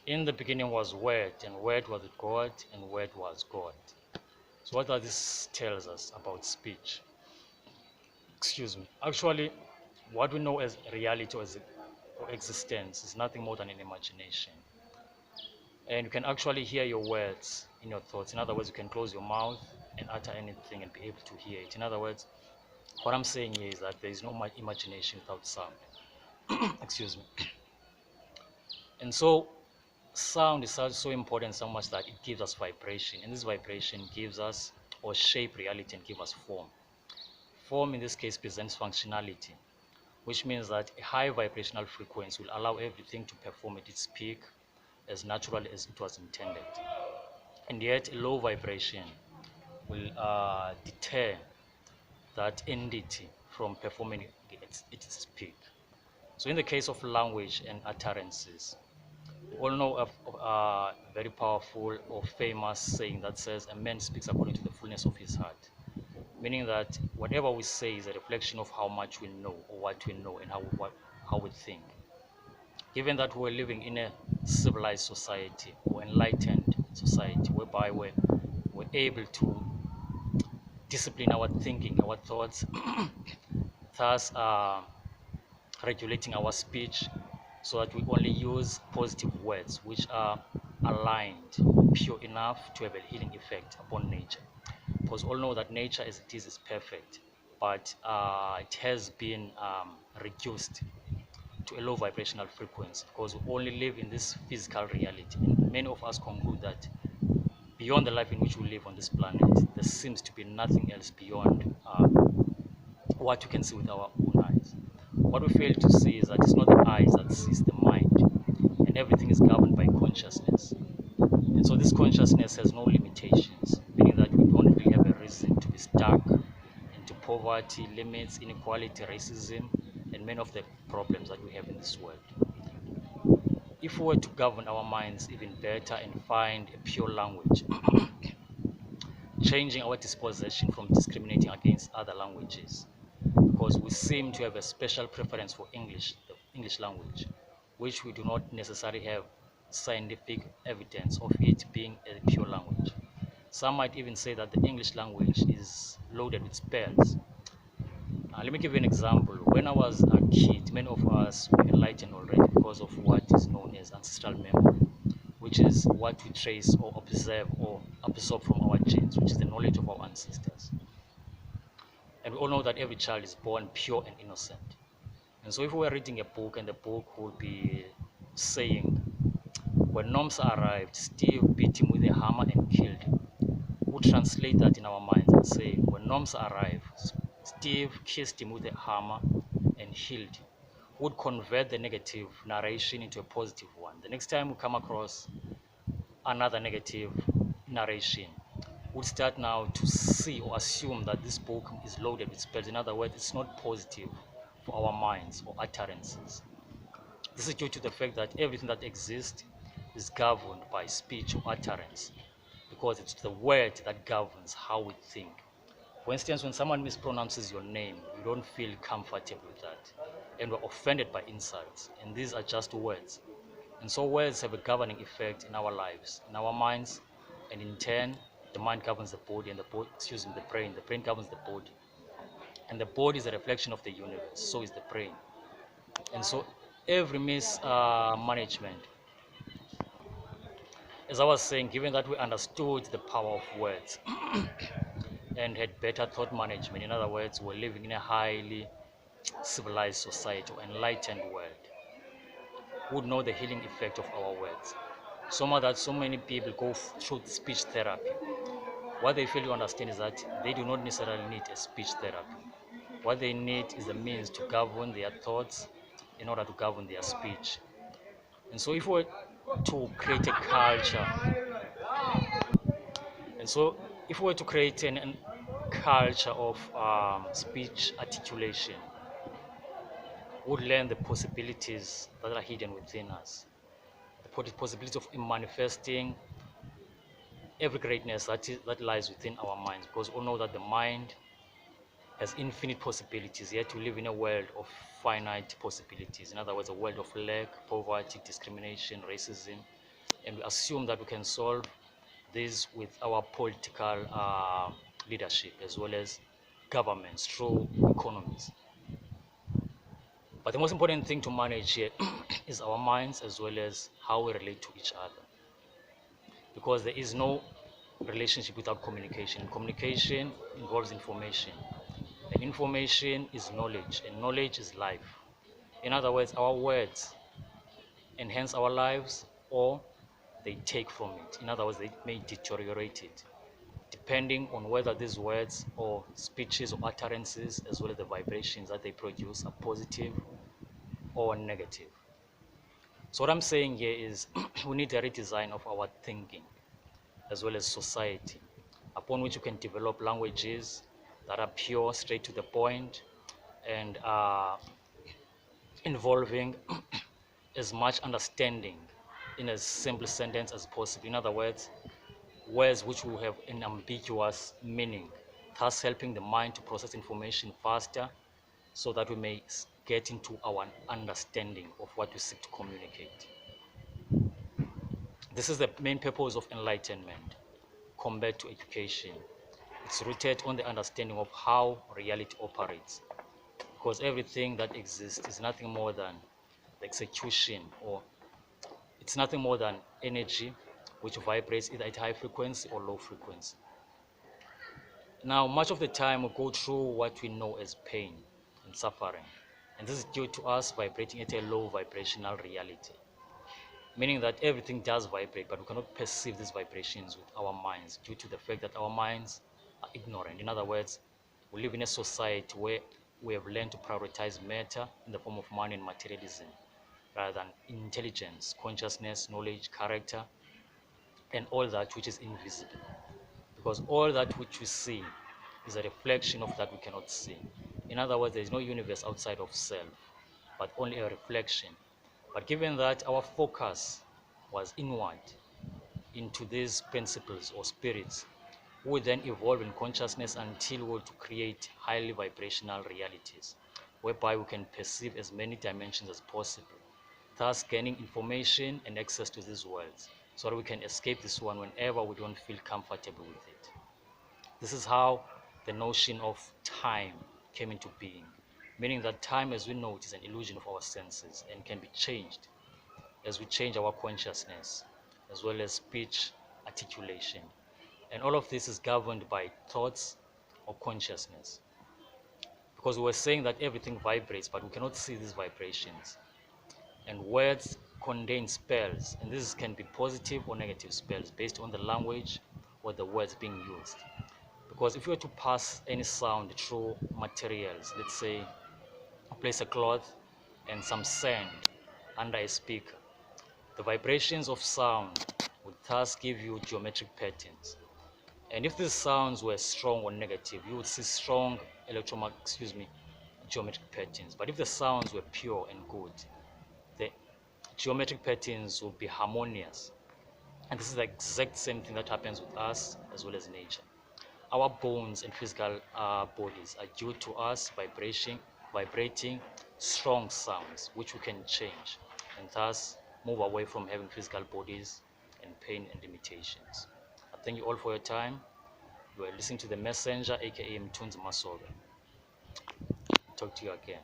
In the beginning was Word, and Word was with God, and Word was God. So what does this tells us about speech? Excuse me. Actually, what we know as reality or existence is nothing more than an imagination. And you can actually hear your words in your thoughts. In other words, you can close your mouth and utter anything and be able to hear it. In other words, what I'm saying here is that there is no imagination without sound. Excuse me. And so sound is so important so much that it gives us vibration, and this vibration gives us or shape reality and give us form. Form in this case presents functionality, which means that a high vibrational frequency will allow everything to perform at its peak as naturally as it was intended. And yet a low vibration will deter that entity from performing at its peak. So in the case of language and utterances, we all know of a very powerful or famous saying that says, a man speaks according to the fullness of his heart. Meaning that whatever we say is a reflection of how much we know or what we know and how we think. Given that we're living in a civilized society or enlightened society whereby we're able to discipline our thinking, our thoughts, thus regulating our speech so that we only use positive words which are aligned, pure enough to have a healing effect upon nature. Because all know that nature as it is perfect, but it has been reduced to a low vibrational frequency because we only live in this physical reality. And many of us conclude that beyond the life in which we live on this planet, there seems to be nothing else beyond what we can see with our own eyes. What we fail to see is that it's not the eyes that sees the mind, and everything is governed by consciousness. And so this consciousness has no limitations, meaning that we don't really have a reason to be stuck into poverty, limits, inequality, racism, and many of the problems that we have in this world. If we were to govern our minds even better and find a pure language, changing our disposition from discriminating against other languages, because we seem to have a special preference for English, the English language, which we do not necessarily have scientific evidence of it being a pure language. Some might even say that the English language is loaded with spells. Let me give you an example. When I was a kid, many of us were enlightened already because of what is known as ancestral memory, which is what we trace or observe or absorb from our genes, which is the knowledge of our ancestors. And we all know that every child is born pure and innocent. And so if we were reading a book and the book would be saying, when Noms arrived, Steve beat him with a hammer and killed him, we translate that in our minds and say, when Noms arrived, Steve kissed him with a hammer and healed him. Would convert the negative narration into a positive one. The next time we come across another negative narration, we'll start now to see or assume that this book is loaded with spells. In other words, it's not positive for our minds or utterances. This is due to the fact that everything that exists is governed by speech or utterance, because it's the word that governs how we think. For instance, when someone mispronounces your name, you don't feel comfortable with that, and we're offended by insults, and these are just words. And so words have a governing effect in our lives, in our minds, and in turn, the mind governs the body, and the brain governs the body. And the body is a reflection of the universe, so is the brain. And so every mismanagement, as I was saying, given that we understood the power of words and had better thought management, in other words, we're living in a highly civilized society or enlightened world, would know the healing effect of our words. So much that so many people go through speech therapy. What they fail to understand is that they do not necessarily need a speech therapy. What they need is a means to govern their thoughts in order to govern their speech. And so if we were to create a culture, and so if we were to create an culture of speech articulation, we would learn the possibilities that are hidden within us, the possibility of manifesting every greatness that lies within our minds, because we all know that the mind has infinite possibilities, yet we live in a world of finite possibilities. In other words, a world of lack, poverty, discrimination, racism, and we assume that we can solve this with our political leadership as well as governments through economies. But the most important thing to manage here is our minds as well as how we relate to each other, because there is no relationship without communication. Communication involves information, and information is knowledge, and knowledge is life. In other words, our words enhance our lives or they take from it. In other words, they may deteriorate it, depending on whether these words or speeches or utterances, as well as the vibrations that they produce, are positive or negative. So what I'm saying here is we need a redesign of our thinking as well as society, upon which you can develop languages that are pure, straight to the point, and involving as much understanding in a simple sentence as possible. In other words, words which will have an ambiguous meaning, thus helping the mind to process information faster so that we may get into our understanding of what we seek to communicate. This is the main purpose of enlightenment compared to education. It's rooted on the understanding of how reality operates, because everything that exists is nothing more than the execution, or it's nothing more than energy which vibrates either at high frequency or low frequency. Now, much of the time we go through what we know as pain and suffering, and this is due to us vibrating at a low vibrational reality, meaning that everything does vibrate, but we cannot perceive these vibrations with our minds due to the fact that our minds are ignorant. In other words, we live in a society where we have learned to prioritize matter in the form of money and materialism rather than intelligence, consciousness, knowledge, character, and all that which is invisible. Because all that which we see is a reflection of that we cannot see. In other words, there is no universe outside of self, but only a reflection. But given that our focus was inward into these principles or spirits, we then evolve in consciousness until we're to create highly vibrational realities, whereby we can perceive as many dimensions as possible, thus gaining information and access to these worlds, so that we can escape this one whenever we don't feel comfortable with it. This is how the notion of time came into being, meaning that time as we know it is an illusion of our senses and can be changed as we change our consciousness, as well as speech articulation. And all of this is governed by thoughts or consciousness. Because we were saying that everything vibrates, but we cannot see these vibrations. And words contain spells, and this can be positive or negative spells based on the language or the words being used. Because if you were to pass any sound through materials, let's say place a cloth and some sand under a speaker, the vibrations of sound would thus give you geometric patterns. And if these sounds were strong or negative, you would see strong geometric patterns. But if the sounds were pure and good, the geometric patterns would be harmonious. And this is the exact same thing that happens with us as well as nature. Our bones and physical bodies are due to us vibrating strong sounds, which we can change, and thus move away from having physical bodies and pain and limitations. I thank you all for your time. You are listening to The Messenger, aka Mtunzi Masoga. Talk to you again.